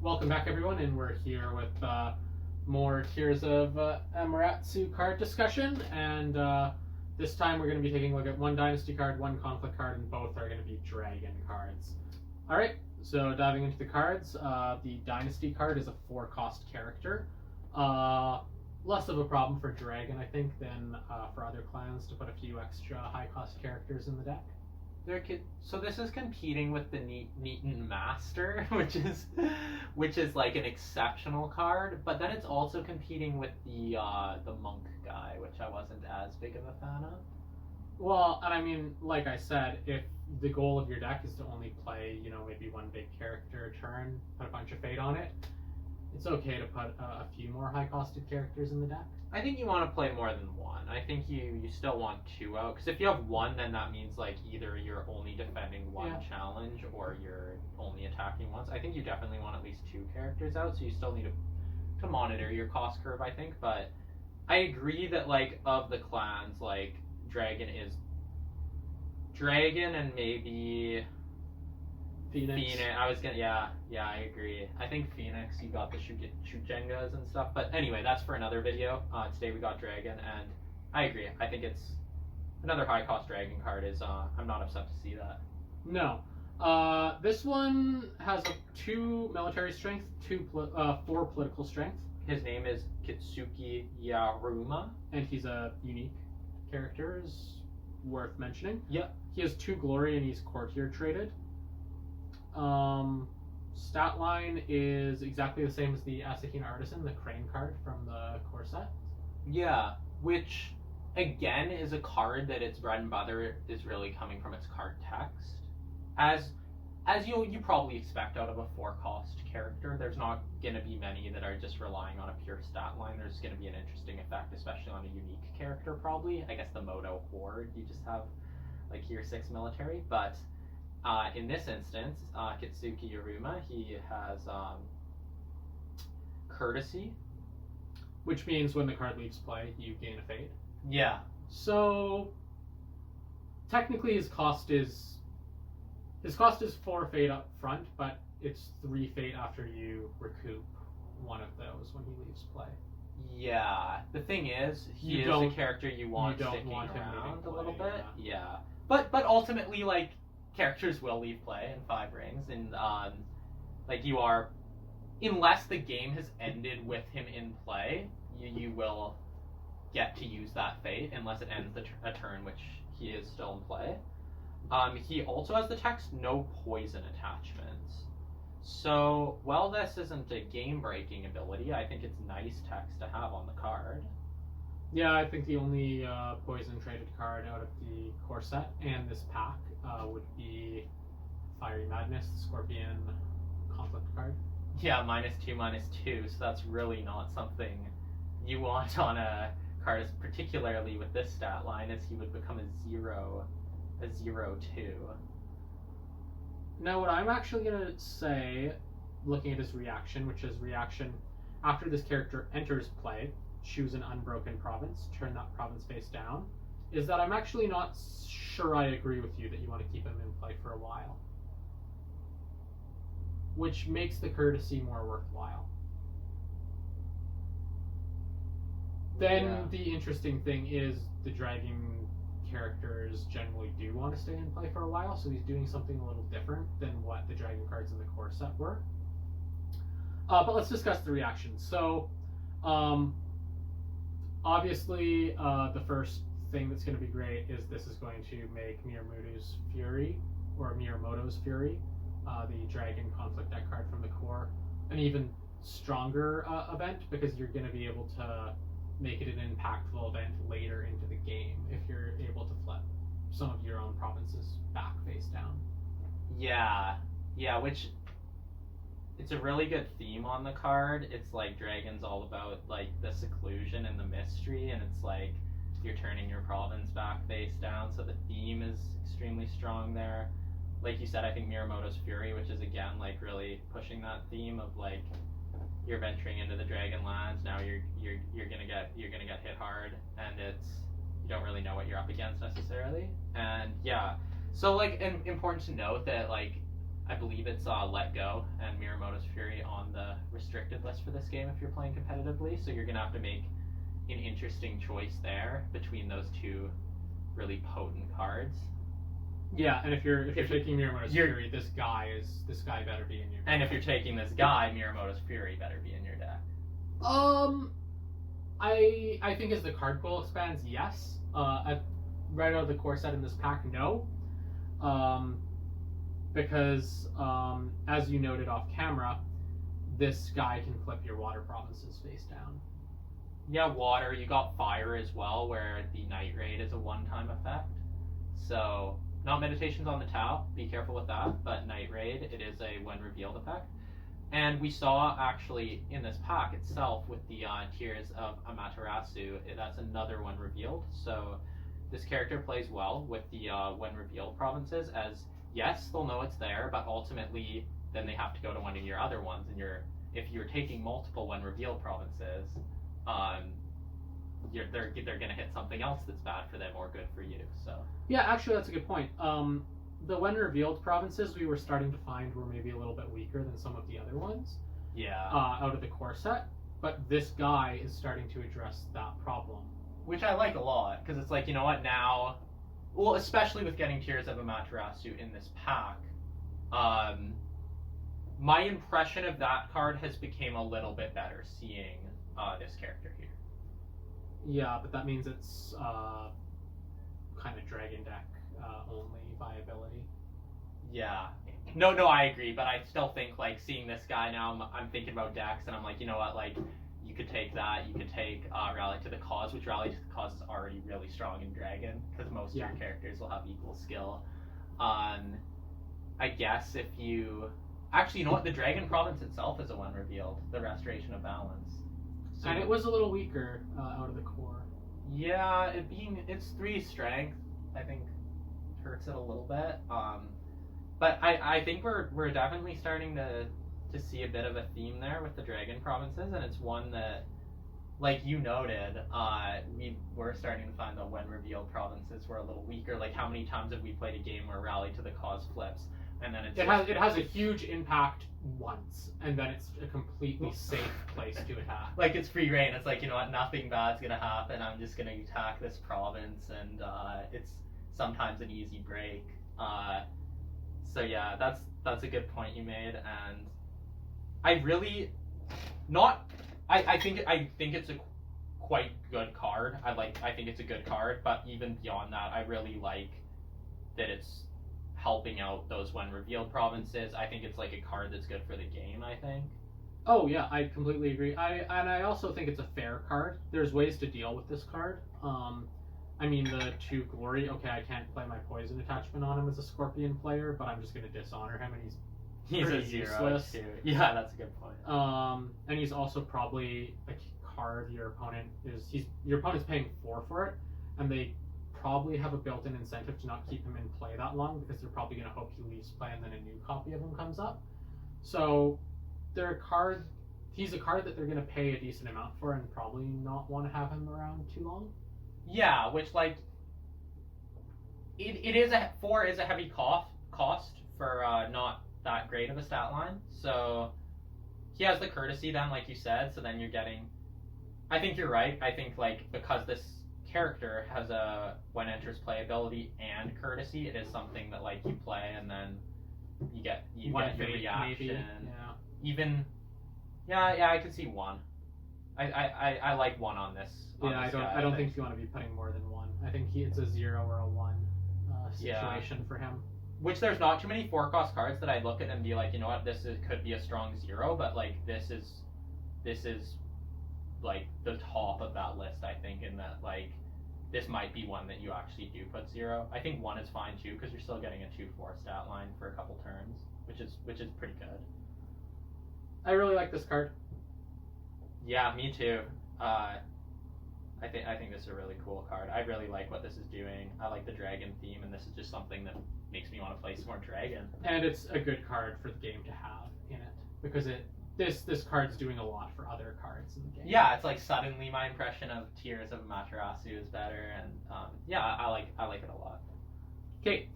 Welcome back, everyone, and we're here with more Tears of Amaterasu card discussion, and this time we're going to be taking a look at one Dynasty card, one Conflict card, and both are going to be Dragon cards. Alright, so diving into the cards, the Dynasty card is a 4-cost character. Less of a problem for Dragon, I think, than for other clans to put a few extra high-cost characters in the deck. So this is competing with the Neaton Master, which is like an exceptional card, but then it's also competing with the Monk guy, which I wasn't as big of a fan of. Well, and I mean, like I said, if the goal of your deck is to only play, maybe one big character a turn, put a bunch of fate on it, it's okay to put a few more high-costed characters in the deck. I think you want to play more than one. I think you still want 2 out, because if you have 1, then that means like either you're only defending one challenge or you're only attacking once. I think you definitely want at least 2 characters out, so you still need to monitor your cost curve, I think. But I agree that like of the clans, like Dragon and maybe Phoenix. I agree. I think Phoenix, you got the shoot Jengas and stuff. But anyway, that's for another video. Today we got Dragon, and I agree. I think it's another high-cost Dragon card. I'm not upset to see that. No. This one has 2 military strength, 4 political strength. His name is Kitsuki Yaruma. And he's a unique character, is worth mentioning. Yeah. He has 2 glory, and he's courtier traded. Stat line is exactly the same as the Asahina Artisan, the Crane card from the core set. Yeah, which again is a card that its bread and butter is really coming from its card text. As you probably expect out of a 4-cost character, there's not going to be many that are just relying on a pure stat line. There's going to be an interesting effect, especially on a unique character probably. I guess the Moto Horde, you just have like your 6 military, but in this instance, Kitsuki Yaruma, he has Courtesy. Which means when the card leaves play, you gain a fate. Yeah. So, technically his cost is 4 fate up front, but it's 3 fate after you recoup one of those when he leaves play. Yeah. The thing is, he is a character you want sticking around a little bit. Yeah. But ultimately, like, characters will leave play in 5 rings, and like you are, unless the game has ended with him in play, you will get to use that fate unless it ends a turn which he is still in play. He also has the text no poison attachments. So while this isn't a game-breaking ability, I think it's nice text to have on the card. Yeah, I think the only poison traded card out of the core set and this pack would be Fiery Madness, the Scorpion Conflict card. Yeah, -2/-2, so that's really not something you want on a card, particularly with this stat line, as he would become a 0/2. Now, what I'm actually going to say, looking at his reaction, which is reaction after this character enters play, choose an unbroken province, turn that province face down, is that I'm actually not sure I agree with you that you want to keep him in play for a while. Which makes the Courtesy more worthwhile. Then the interesting thing is the Dragon characters generally do want to stay in play for a while, so he's doing something a little different than what the Dragon cards in the core set were. But let's discuss the reactions. So, obviously, the first thing that's going to be great is this is going to make Miyamoto's Fury, the Dragon Conflict deck card from the core, an even stronger event, because you're going to be able to make it an impactful event later into the game if you're able to flip some of your own provinces back face down. Yeah, which it's a really good theme on the card. It's like Dragon's all about like the seclusion and the mystery, and it's like you're turning your province back face down, so the theme is extremely strong there. Like you said, I think Miyamoto's Fury, which is again like really pushing that theme of like you're venturing into the Dragon lands, now you're gonna get hit hard, and you don't really know what you're up against necessarily. And yeah, so like important to note that like I believe it's Let Go and Miyamoto's Fury on the restricted list for this game if you're playing competitively. So you're gonna have to make an interesting choice there between those two really potent cards. Yeah, and if you're taking Miyamoto's Fury, this guy better be in your deck. And if you're taking this guy, Miyamoto's Fury better be in your deck. I think as the card pool expands, yes. Right out of the core set in this pack, no. Because as you noted off camera, this guy can flip your water provinces face down. Yeah, water. You got fire as well, where the Night Raid is a one-time effect. So, not Meditations on the Tau, be careful with that, but Night Raid, it is a when revealed effect. And we saw actually in this pack itself with the Tears of Amaterasu, that's another one revealed. So this character plays well with the when revealed provinces, as yes, they'll know it's there, but ultimately then they have to go to one of your other ones. And if you're taking multiple when revealed provinces, they're going to hit something else that's bad for them or good for you. So yeah, actually that's a good point. The when revealed provinces we were starting to find were maybe a little bit weaker than some of the other ones. Yeah. Out of the core set, but this guy is starting to address that problem, which I like a lot, because it's like, you know what, now, well, especially with getting Tears of Amaterasu in this pack, my impression of that card has become a little bit better seeing this character here. Yeah, but that means it's kind of dragon deck only viability. Yeah. No, I agree, but I still think, like, seeing this guy now, I'm thinking about decks, and I'm like, you know what, like, you could take that, you could take Rally to the Cause, which Rally to the Cause is already really strong in Dragon, because most of your characters will have equal skill. I guess if you... Actually, you know what, the Dragon Province itself is a one revealed, the Restoration of Balance. So, and it was a little weaker out of the core. Yeah, it's 3 strength, I think, hurts it a little bit. But I think we're definitely starting to see a bit of a theme there with the Dragon Provinces, and it's one that, like you noted, we were starting to find that when revealed provinces were a little weaker. Like, how many times have we played a game where Rally to the Cause flips, and then it has a huge impact once, and then it's a completely safe place to attack. Like, it's free reign. It's like, you know what, nothing bad's gonna happen. I'm just gonna attack this province, and it's sometimes an easy break. So yeah, that's a good point you made, and I really I think it's a quite good card. I think it's a good card, but even beyond that, I really like that it's helping out those when revealed provinces. I think it's like a card that's good for the game, I think. Oh yeah, I completely agree. I also think it's a fair card. There's ways to deal with this card. I mean, the 2 glory, okay, I can't play my poison attachment on him as a Scorpion player, but I'm just going to dishonor him, and he's a 0 useless. Too. Yeah, that's a good point. And he's also probably a card your opponent's paying 4 for it, and they probably have a built-in incentive to not keep him in play that long, because they're probably going to hope he leaves play and then a new copy of him comes up. So he's a card that they're going to pay a decent amount for and probably not want to have him around too long. Yeah, which, like, it is 4 is a heavy cost for not that great of a stat line. So he has the courtesy then, like you said, so then you're getting... I think you're right. I think, like, because this character has a when enters playability and courtesy, it is something that, like, you play and then you get your reaction. Maybe. Yeah, I could see 1. I like 1 on this. Yeah, I don't think you want to be putting more than 1. I think it's a 0 or a 1 situation for him. Which there's not too many 4-cost cards that I'd look at and be like, you know what, could be a strong 0, but like this is like the top of that list, I think, in that, like, this might be one that you actually do put 0. I think 1 is fine too, because you're still getting a 2/4 stat line for a couple turns, which is pretty good. I really like this card. Yeah, me too. I think this is a really cool card. I really like what this is doing. I like the dragon theme, and this is just something that makes me want to play some more dragon. And it's a good card for the game to have in it, because this card's doing a lot for other cards in the game. Yeah, it's like suddenly my impression of Tears of Amaterasu is better, and yeah, I like it a lot. Okay,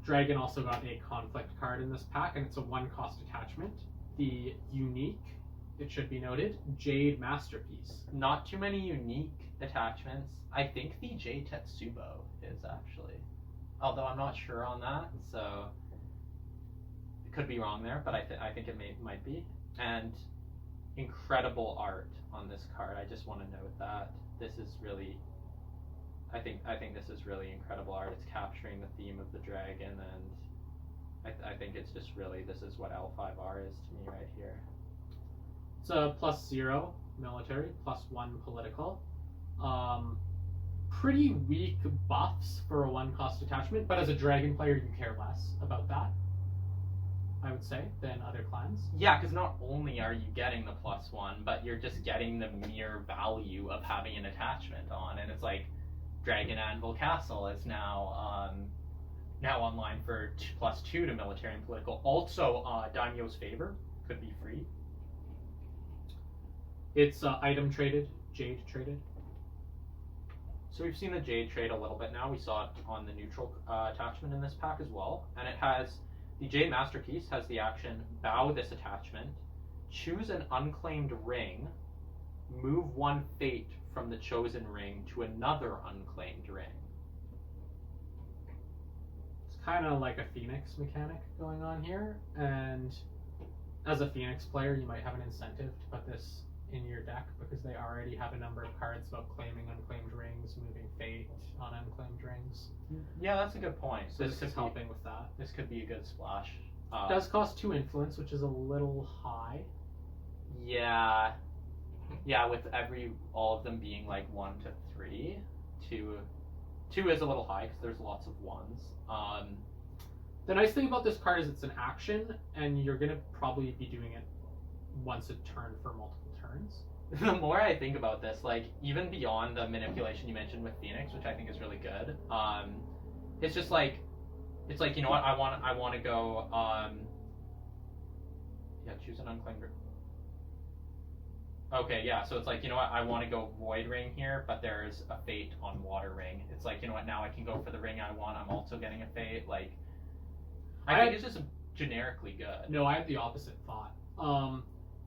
Dragon also got a conflict card in this pack, and it's a 1-cost attachment. The unique, it should be noted, Jade Masterpiece. Not too many unique attachments. I think the Jade Tetsubo is actually, although I'm not sure on that, so could be wrong there, but I think it might be. And incredible art on this card. I just want to note that this is really, I think this is really incredible art. It's capturing the theme of the dragon, and I think it's just really, this is what L5R is to me right here. It's a +0 military, +1 political. Pretty weak buffs for a 1-cost attachment, but as a dragon player, you care less about that, I would say, than other clans. Yeah, because not only are you getting the +1, but you're just getting the mere value of having an attachment on, and it's like Dragon Anvil Castle is now online for +2 to military and political. Also, Daimyo's Favor could be free. It's item traded, Jade traded. So we've seen the Jade trade a little bit now. We saw it on the neutral attachment in this pack as well. And it has, the Jade Masterpiece has the action, bow this attachment, choose an unclaimed ring, move 1 fate from the chosen ring to another unclaimed ring. It's kind of like a Phoenix mechanic going on here. And as a Phoenix player, you might have an incentive to put this in your deck because they already have a number of cards about claiming unclaimed rings, moving fate on unclaimed rings. Yeah, that's a good point. So this is helping with that. This could be a good splash. It does cost 2 influence, which is a little high. Yeah, with all of them being like 1 to 3, 2 is a little high because there's lots of 1s. The nice thing about this card is it's an action, and you're gonna probably be doing it once a turn for multiple turns. The more I think about this, like even beyond the manipulation you mentioned with Phoenix, which I think is really good, it's just like, it's like, you know what, I want to go, choose an unclaimed ring. Okay, yeah, so it's like, you know what, I want to go Void Ring here, but there's a Fate on Water Ring. It's like, you know what, now I can go for the ring I want, I'm also getting a Fate, like, I think it's just generically good. No, I have the opposite thought.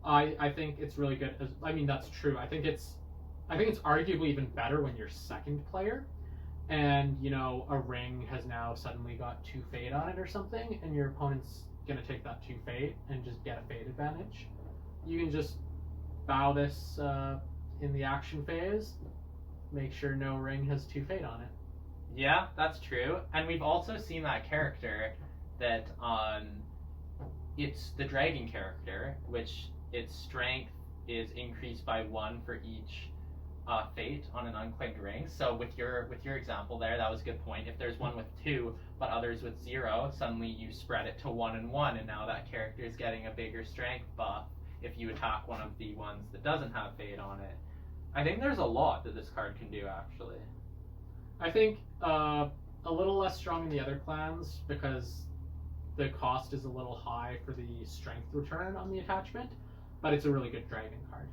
I think it's really good. I mean, that's true. I think it's arguably even better when you're second player, and you know a ring has now suddenly got 2 fate on it or something, and your opponent's gonna take that 2 fate and just get a fate advantage. You can just bow this in the action phase, make sure no ring has 2 fate on it. Yeah, that's true. And we've also seen that character that it's the dragon character, which its strength is increased by 1 for each fate on an unclaimed ring. So with your example there, that was a good point. If there's one with 2, but others with 0, suddenly you spread it to 1 and 1, and now that character is getting a bigger strength buff if you attack one of the ones that doesn't have fate on it. I think there's a lot that this card can do, actually. I think a little less strong in the other clans because the cost is a little high for the strength return on the attachment, but it's a really good dragon card.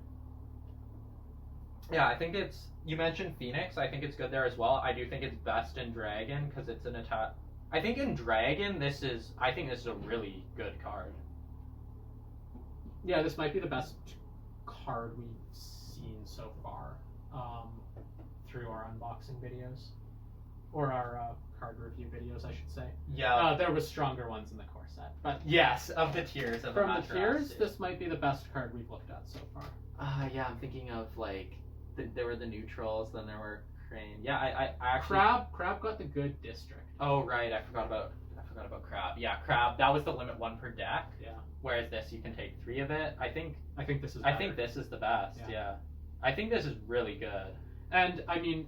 Yeah, I think it's, you mentioned Phoenix, I think it's good there as well. I do think it's best in Dragon because it's an attack. I think in Dragon I think this is a really good card. Yeah, this might be the best card we've seen so far through our unboxing videos. Or our card review videos, I should say. Yeah. There was stronger ones in the core set. But yes, of the Tears of Amaterasu. From the Tears, this might be the best card we've looked at so far. Yeah, I'm thinking of like, there were the neutrals, then there were Crane. Yeah, I actually... Crab got the good district. Oh, right, I forgot about Crab. Yeah, Crab, that was the limit 1 per deck. Yeah. Whereas this, you can take 3 of it. I think this is better. I think this is the best, yeah. I think this is really good. And, I mean,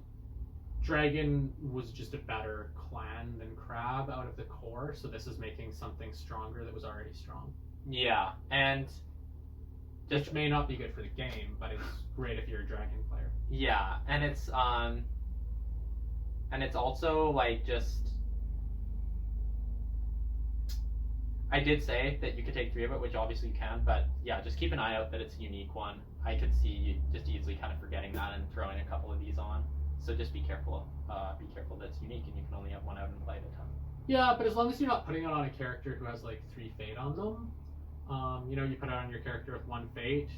Dragon was just a better clan than Crab out of the core, so this is making something stronger that was already strong. Yeah, and... Which may not be good for the game, but it's great if you're a Dragon player. Yeah, and it's also, like, just... I did say that you could take 3 of it, which obviously you can, but yeah, just keep an eye out that it's a unique one. I could see you just easily kind of forgetting that and throwing a couple of these on. So just be careful. Be careful that it's unique and you can only have 1 out in play at a time. Yeah, but as long as you're not putting it on a character who has like 3 fate on them, you know, you put it on your character with 1 fate,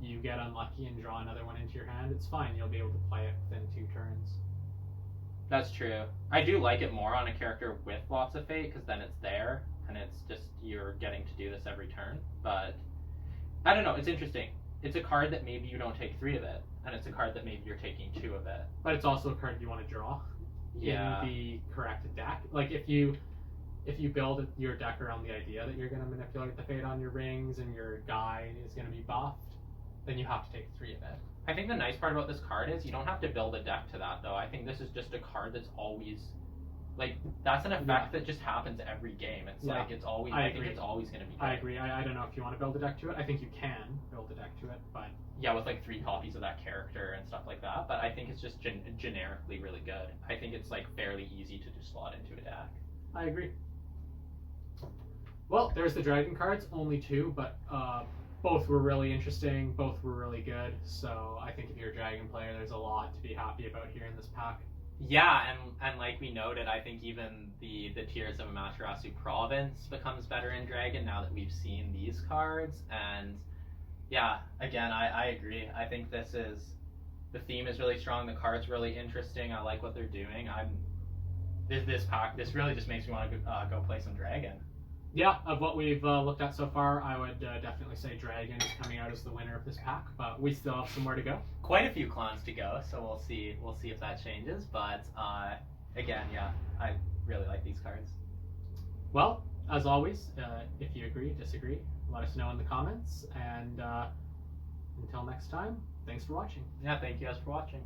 you get unlucky and draw another one into your hand, it's fine. You'll be able to play it within 2 turns. That's true. I do like it more on a character with lots of fate, because then it's there, and it's just you're getting to do this every turn. But I don't know, it's interesting. It's a card that maybe you don't take 3 of it, and it's a card that maybe you're taking 2 of it. But it's also a card you want to draw in the correct deck. Like if you build your deck around the idea that you're going to manipulate the fate on your rings and your guy is going to be buffed, then you have to take 3 of it. I think the nice part about this card is you don't have to build a deck to that, though. I think this is just a card that's always, like, that's an effect that just happens every game. It's like, it's always, I think it's always going to be good. I agree. I don't know if you want to build a deck to it. I think you can build a deck to it, but... Yeah, with like 3 copies of that character and stuff like that, but I think it's just generically really good. I think it's like fairly easy to just slot into a deck. I agree. Well, there's the dragon cards, only 2, but both were really interesting, both were really good, so I think if you're a dragon player, there's a lot to be happy about here in this pack. Yeah, and like we noted, I think even the Tears of Amaterasu province becomes better in dragon now that we've seen these cards, and yeah, again, I agree. I think the theme is really strong, the card's really interesting, I like what they're doing. This pack, this really just makes me want to go play some dragon. Yeah, of what we've looked at so far, I would definitely say Dragon is coming out as the winner of this pack, but we still have some more to go. Quite a few clans to go, so we'll see if that changes, but again, yeah, I really like these cards. Well, as always, if you agree, disagree, let us know in the comments, and until next time, thanks for watching. Yeah, thank you guys for watching.